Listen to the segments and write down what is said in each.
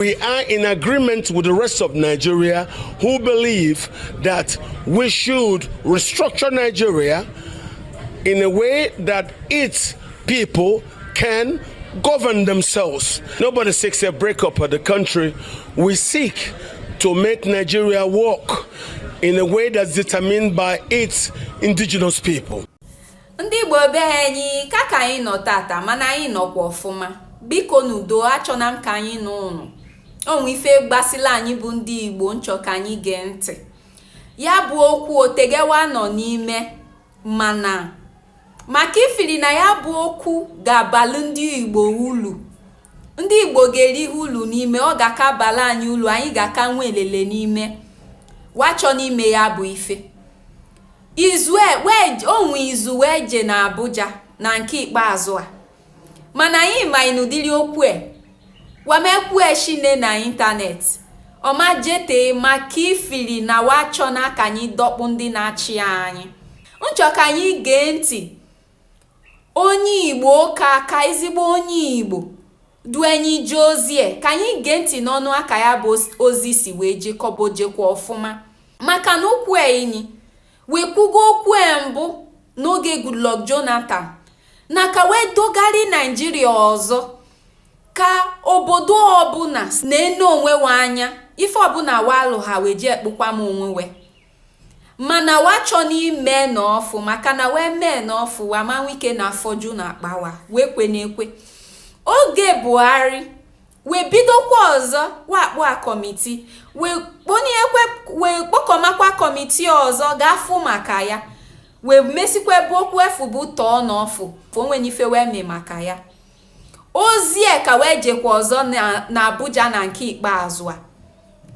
We are in agreement with the rest of Nigeria who believe that we should restructure Nigeria in a way that its people can govern themselves. Nobody seeks a breakup of the country. We seek to make Nigeria work in a way that's determined by its indigenous people. Ndị Igbo be anyị ka anyị nọ tata mana anyị nọkwa ọfụma. Biko n'udo achọna m ka anyị nọ unu. Onwe ife gbasila anyị bụ ndị Igbo nchọ ka anyị gee ntị. Ya bụ okwu otegewa nọ n'ime mana maka ifili na ya bụ okwu ga-abalụ ndị Igbo ulu. Ndị Igbo ga-eri ulu n'ime, ọ ga-aka bala anyị ulu, anyị ga-aka nwe elele n'ime. Wachọ n'ime ya bụ ife. Onwe izu wee je na Abuja na nke ikpeazụ a. Mana anyị ma inudiri okwu wamekwu shine na internet. Ọma jete maka ifili na wachọ na ka anyị dọkpụ ndị na-achị anyị. Nchọ ka anyị gee ntị. Onye Igbo ka ezigbo onye Igbo duenyi jozie ka anyị gee ntị n'ọnụ aka ya bụ ozi si wee jekọbo jekwa ọfụma. Maka na okwu enyi wekwugo okwu mbụ n'oge Goodluck Jonathan na ka wee dogari Nigeria ọzọ ka obodo ọbụla na-ene onwe anya ife ọbụla walụ ha wee je ekpukwa m onwewe. Mana wachọ n'ime n'ọfụ maka na wee mee n'ọfụ wa ma nwike na afọju na akpawa wee kwe n'ekwe. Oge Buhari wee bidokwa ọzọ wakpo a kọmiti wee kpọkọmakwa kọmiti ọzọ ga-afụ maka ya wee mesikwa ebe okwu efu bụ tọọ n'ọfụ onwe n'ife wee mee maka ya. Ozi ka wee jekwa ọzọ na Abuja na nke ikpeazụ a.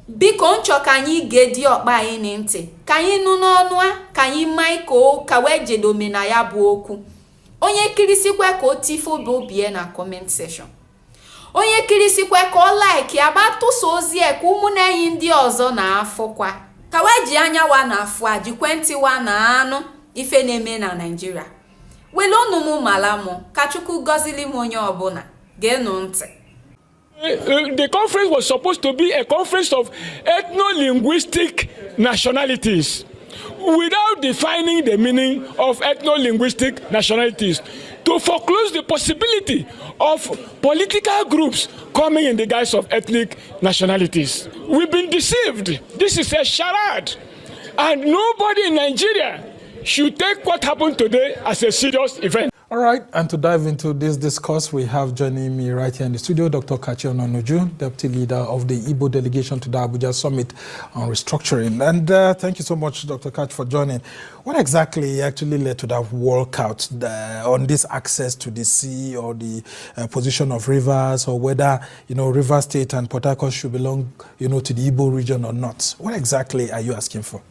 Biko nchọ ka anyị gedi ọkpa anyị n'ntị ka anyị nụ n'ọnụ a ka anyị maiko ka wee jedome na ya bụ okwu. Onye kirisikwe ka o tifo bụ obie na comment section. Onye kirisikwe ka o like ya batụsa ozi ka ụmụnne anyị ndị ọzọ na-afụkwa. Ka wee ji anya wa na afụ a jikwentị wa na anụ ife na-eme na Nigeria. Wele ọnụ mụ mala mụ ka Chukwu gọzili m onye ọbụla geenụ ntị. The conference was supposed to be a conference of ethno-linguistic nationalities without defining the meaning of ethno-linguistic nationalities to foreclose the possibility of political groups coming in the guise of ethnic nationalities. We've been deceived. This is a charade. And nobody in Nigeria should take what happened today as a serious event. All right, and to dive into this discourse, we have joining me right here in the studio, Dr. Kachi Ononuju, Deputy Leader of the Igbo Delegation to the Abuja Summit on Restructuring. And thank you so much, Dr. Kachi, for joining. What exactly actually led to that walkout on this access to the sea or the position of rivers, or whether, River State and Port Harcourt should belong, to the Igbo region or not? What exactly are you asking for?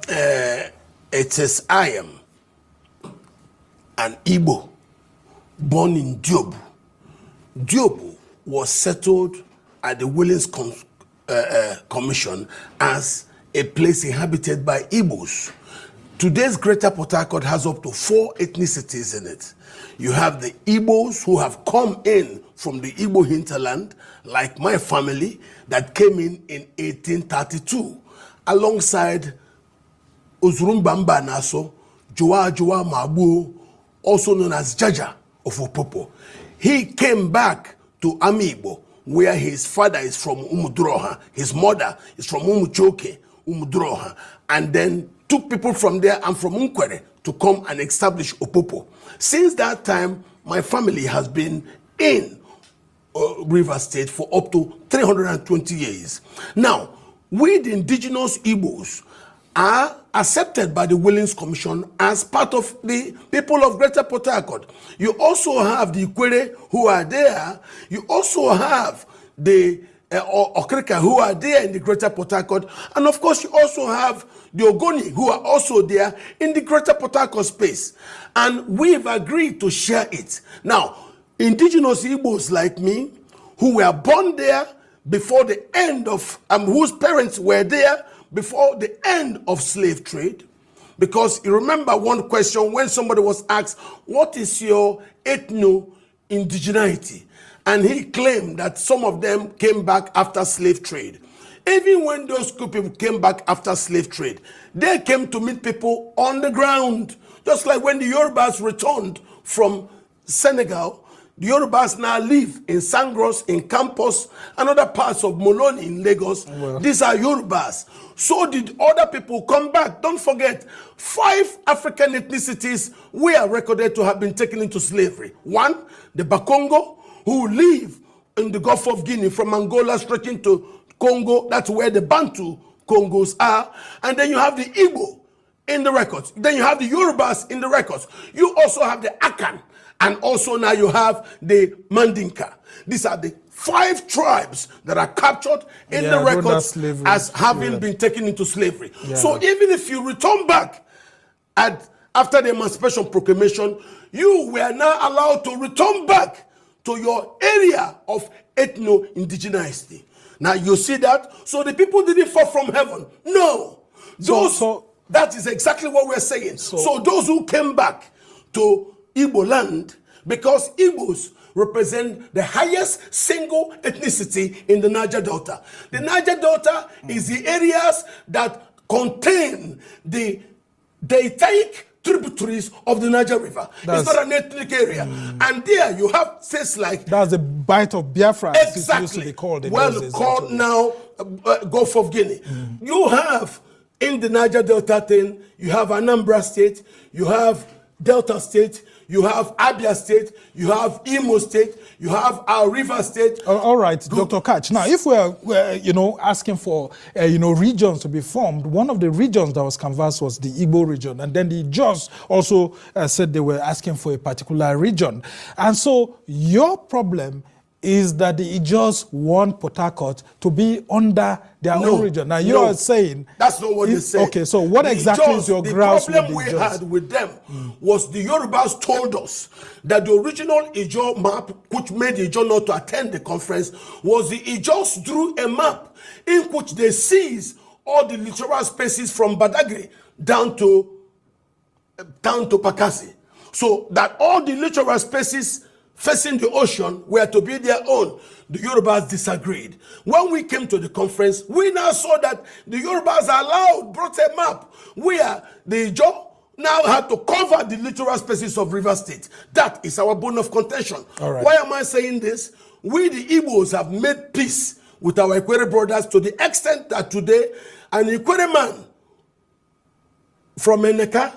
It is I am an Igbo born in Diobu. Diobu was settled at the Willings Commission as a place inhabited by Igbos. Today's Greater Port Harcourt has up to 4 ethnicities in it. You have the Igbos who have come in from the Igbo hinterland, like my family, that came in 1832, alongside Uzurumbamba Naso, Joa Mabu, also known as Jaja of Opopo. He came back to Amibo, where his father is from Umudroha, his mother is from Umuchoke, Umudroha, and then took people from there and from Unkwere to come and establish Opopo. Since that time, my family has been in River State for up to 320 years. Now, we the indigenous Igbos are accepted by the Willings Commission as part of the people of Greater Port Harcourt. You also have the Ikwere who are there. You also have the Okrika who are there in the Greater Port Harcourt. And of course, you also have the Ogoni who are also there in the Greater Port Harcourt space. And we've agreed to share it. Now, indigenous Igbos like me, who were born there before the end of, whose parents were there before the end of slave trade, because you remember one question when somebody was asked, what is your ethno-indigeneity? and he claimed that some of them came back after slave trade. Even when those people came back after slave trade, they came to meet people on the ground. Just like when the Yorubas returned from Senegal, the Yorubas now live in Sangros, in Campos, and other parts of Moloni in Lagos. Well, these are Yorubas. So did other people come back. Don't forget, 5 African ethnicities were recorded to have been taken into slavery. 1, the Bakongo, who live in the Gulf of Guinea from Angola stretching to Congo. That's where the Bantu Congos are. And then you have the Igbo in the records. Then you have the Yorubas in the records. You also have the Akan. And also now you have the Mandinka. These are the 5 tribes that are captured in the records as having been taken into slavery. So even if you return back after the Emancipation Proclamation, you were now allowed to return back to your area of ethno-indigeneity. Now you see that? So the people didn't fall from heaven. No. That is exactly what we're saying. So those who came back to Igbo land, because Igbos represent the highest single ethnicity in the Niger Delta. The Niger Delta is the areas that contain the deltaic tributaries of the Niger River. It's not an ethnic area. And there you have states like... That's the bite of Biafra. Exactly. It used to be called. Called now Gulf of Guinea. You have, in the Niger Delta thing, you have Anambra State, you have Delta State, you have Abia State, you have Imo State, you have our River State. All right, Dr. Catch. Now, if we're asking for, regions to be formed, one of the regions that was canvassed was the Igbo region. And then the Ijaws also said they were asking for a particular region. And so your problem is that the Ijaws want Port Harcourt to be under their own region. Now, you are saying... That's not what they say. Okay, so what exactly is your grouse with the Ijaws? The problem we had with them was the Yorubas told us that the original Ijaw map, which made Ijaw not to attend the conference, was the Ijaws drew a map in which they seized all the littoral spaces from Badagry down to Pakasi. So that all the littoral spaces facing the ocean were to be their own. The Yorubas disagreed. When we came to the conference, we now saw that the Yorubas brought a map where the Ijaw now had to cover the littoral spaces of River State. That is our bone of contention. Right. Why am I saying this? We, the Igbos, have made peace with our Ikwere brothers to the extent that today, an Ikwere man from Eneka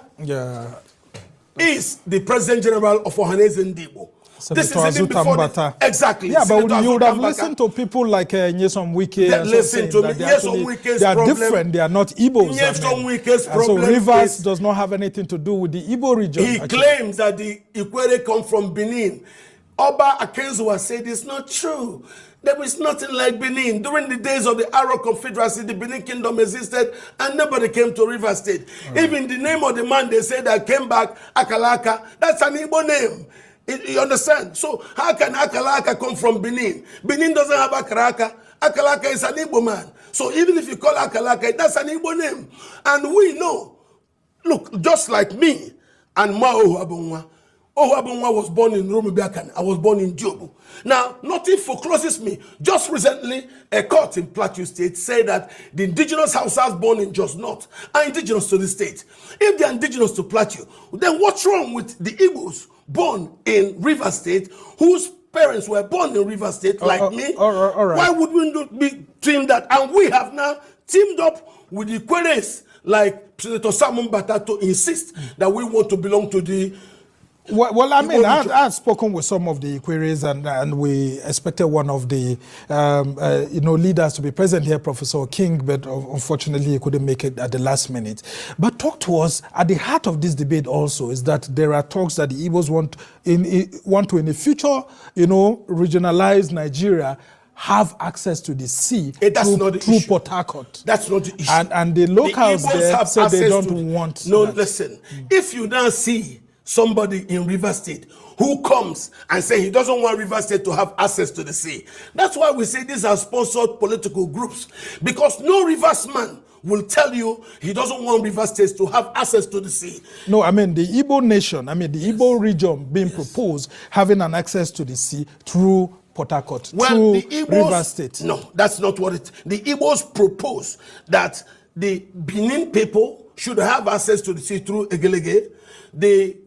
is the President General of Ohaneze Ndigbo. This is even before exactly. Yeah, but you would have listened to people like Nyesom Wike. Listen to me. Nyesom Wike's they are problem. Different. They are not Igbos. Nyesom Wike's problem. So Rivers does not have anything to do with the Igbo region. He claims that the Ikwere come from Benin. Oba Akenzuwa said it's not true. There is nothing like Benin. During the days of the Arab Confederacy, the Benin Kingdom existed and nobody came to River State. Even the name of the man they said that came back, Akalaka, that's an Igbo name. You understand? So how can Akalaka come from Benin? Benin doesn't have Akalaka. Akalaka is an Igbo man. So even if you call Akalaka, that's an Igbo name. And we know, look, just like me and Ma Ohuabunwa. Ohuabunwa was born in Romubiakan. I was born in Diobu. Now, nothing forecloses me. Just recently, a court in Plateau State said that the indigenous Hausas born in Jos North are indigenous to the state. If they are indigenous to Plateau, then what's wrong with the Igbos born in River State, whose parents were born in River State, like me? All right. Why would we not be teamed that? And we have now teamed up with the Queres, like Senator Simon Bata, to insist that we want to belong to the... Well, I mean, I had spoken with some of the queries, and we expected one of the leaders to be present here, Professor King, but unfortunately he couldn't make it at the last minute. But talk to us, at the heart of this debate also is that there are talks that the Igbos want to in the future, regionalize Nigeria, have access to the sea through Port Harcourt. That's not the issue. And the locals there said they don't want that. Listen, if you now see somebody in River State who comes and say he doesn't want River State to have access to the sea. That's why we say these are sponsored political groups, because no Rivers man will tell you he doesn't want River State to have access to the sea. No, I mean the Igbo nation, the Igbo region being proposed having an access to the sea through Port Harcourt Well, through the Igbos, Rivers State. No, that's not what it. The Igbos propose that the Benin people should have access to the sea through Egelege. The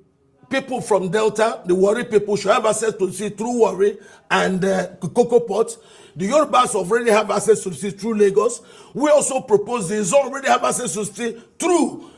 people from Delta, the Warri people, should have access to the sea through Warri and Cocoa Port. The Yorubas already have access to the sea through Lagos. We also propose they already have access to the sea through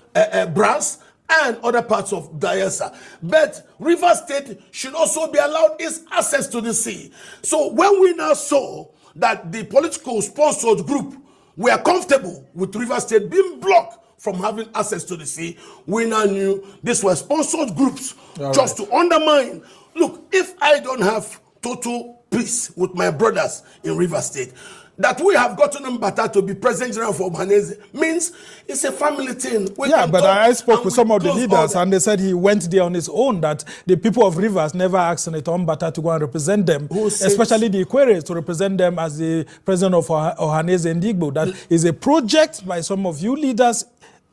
Brass and other parts of Bayelsa. But Rivers State should also be allowed its access to the sea. So when we now saw that the political sponsored group were comfortable with Rivers State being blocked from having access to the sea, we now knew these were sponsored groups just to undermine. Look, if I don't have total peace with my brothers in Rivers State, that we have gotten Mbata to be President General for Ohanese means it's a family thing. But I spoke with some of the leaders and they said he went there on his own, that the people of Rivers never asked Senator Mbata to go and represent them, especially the Ikweres, to represent them as the president of Ohanese and Igbo. That is a project by some of you leaders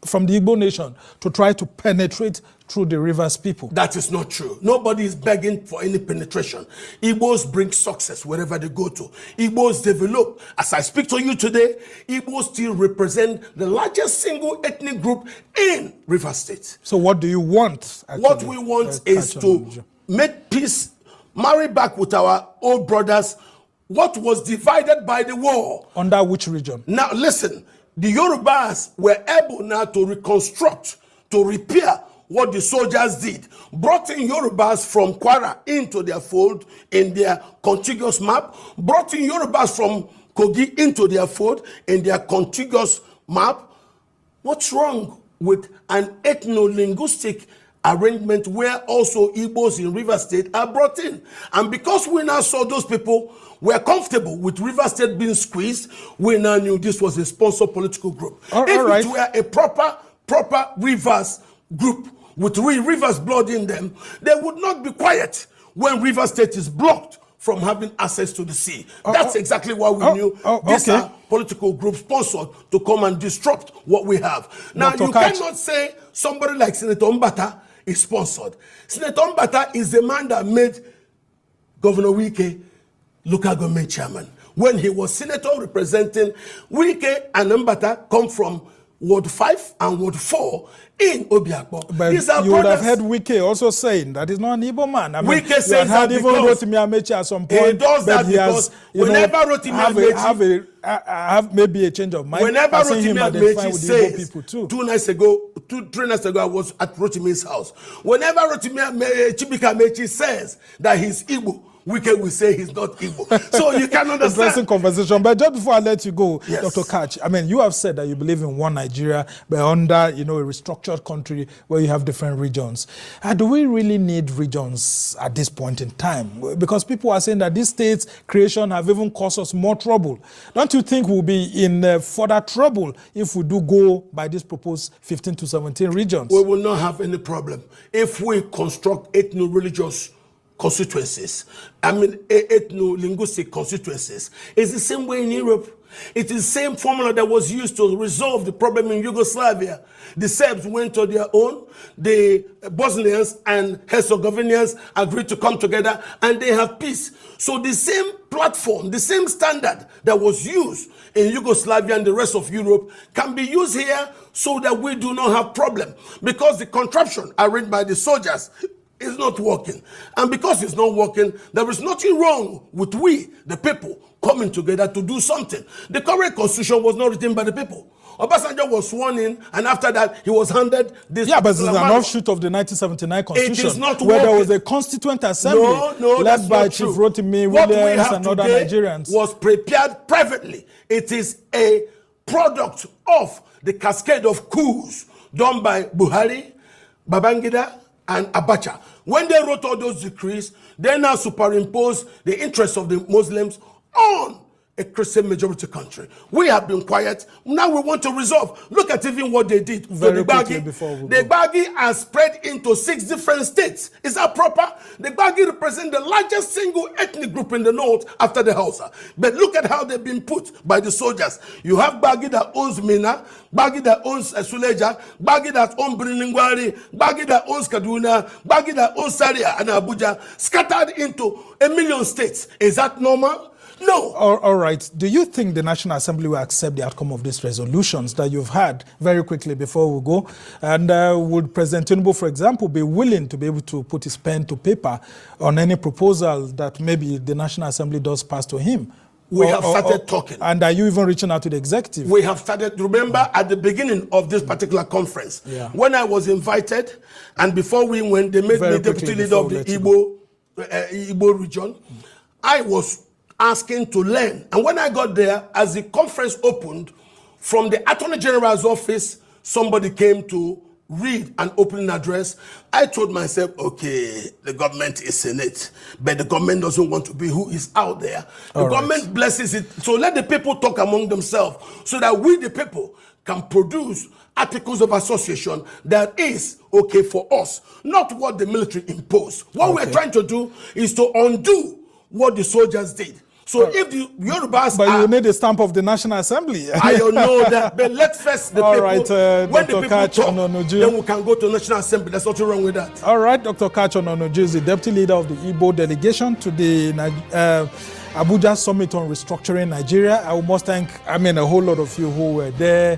from the Igbo nation to try to penetrate through the Rivers people. That is not true. Nobody is begging for any penetration. Igbos bring success wherever they go to. Igbos develop. As I speak to you today, Igbos still represent the largest single ethnic group in Rivers State. So what do you want? Actually, what we want is to make peace, marry back with our old brothers, what was divided by the war. Under which region? Now listen, the Yorubas were able now to reconstruct, to repair what the soldiers did, brought in Yorubas from Kwara into their fold in their contiguous map, brought in Yorubas from Kogi into their fold in their contiguous map. What's wrong with an ethno-linguistic arrangement where also Igbos in Rivers State are brought in? And because we now saw those people were comfortable with Rivers State being squeezed, we now knew this was a sponsor political group. If it were a proper Rivers group with Rivers blood in them, they would not be quiet when Rivers State is blocked from having access to the sea. That's exactly why we knew these are political groups sponsored to come and disrupt what we have. Now, Dr. you cannot say somebody like Senator Mbata is sponsored. Senator Mbata is the man that made Governor Wike local government chairman. When he was senator representing, Wike and Mbata come from Ward 5 and Ward 4 in Obiakpo. But you would have heard Wike also saying that he's not an Igbo man. I mean, Wike says that even Rotimi Amechi at some point. He does that because whenever Rotimi Amechi have maybe a change of mind. Whenever Rotimi Amechi says, 3 nights ago, I was at Rotimi's house. Whenever Chibika Amechi says that he's Igbo, Wike will say he's not Igbo. So you can understand. Interesting conversation. But just before I let you go, yes, Dr. Kach, I mean, you have said that you believe in one Nigeria, but under, a restructured country where you have different regions. Do we really need regions at this point in time? Because people are saying that these states' creation have even caused us more trouble. Don't you think we'll be in further trouble if we do go by this proposed 15 to 17 regions? We will not have any problem if we construct ethno-religious constituencies. Ethno-linguistic constituencies. It's the same way in Europe. It is the same formula that was used to resolve the problem in Yugoslavia. The Serbs went to their own, the Bosnians and Herzegovinians agreed to come together and they have peace. So the same platform, the same standard that was used in Yugoslavia and the rest of Europe can be used here so that we do not have problem. Because the contraption arranged by the soldiers is not working. And because it's not working, there is nothing wrong with we, the people, coming together to do something. The current constitution was not written by the people. Obasanjo was sworn in, and after that, he was handed this. Yeah, but it's an offshoot of the 1979 constitution. It is not where working. there was a constituent assembly led by Chief Rotimi Williams and other Nigerians. Was prepared privately. It is a product of the cascade of coups done by Buhari, Babangida, and Abacha. When they wrote all those decrees, they now superimpose the interests of the Muslims on a Christian majority country. We have been quiet. Now we want to resolve. Look at even what they did. Very so the quickly before we the go. Gbagi has spread into 6 different states. Is that proper? The Gbagi represent the largest single ethnic group in the north after the Hausa. But look at how they've been put by the soldiers. You have Gbagi that owns Mina, Gbagi that owns Suleja, Gbagi that owns Biriningwari, Gbagi that owns Kaduna, Gbagi that owns Zaria and Abuja, scattered into 1 million states. Is that normal? No. All right. Do you think the National Assembly will accept the outcome of these resolutions that you've had very quickly before we go? And would President Tinubu, for example, be willing to be able to put his pen to paper on any proposal that maybe the National Assembly does pass to him? We have started talking. And are you even reaching out to the executive? We have started. Remember at the beginning of this particular conference, when I was invited, and before we went, they made me deputy leader of the Igbo region. I was asking to learn. And when I got there, as the conference opened, from the Attorney General's office, somebody came to read an opening address. I told myself, okay, the government is in it, but the government doesn't want to be who is out there. The government blesses it. So let the people talk among themselves so that we, the people, can produce articles of association that is okay for us, not what the military imposed. What we're trying to do is to undo what the soldiers did. So if the Yorubas but you need a stamp of the National Assembly. I don't know that, but let's first the All people. right, when Dr. the people Kachi talk, Ononuju. then we can go to National Assembly. There's nothing wrong with that. All right, Dr. Kachi Ononuju is the deputy leader of the Igbo delegation to the Abuja Summit on Restructuring Nigeria. I must thank, a whole lot of you who were there.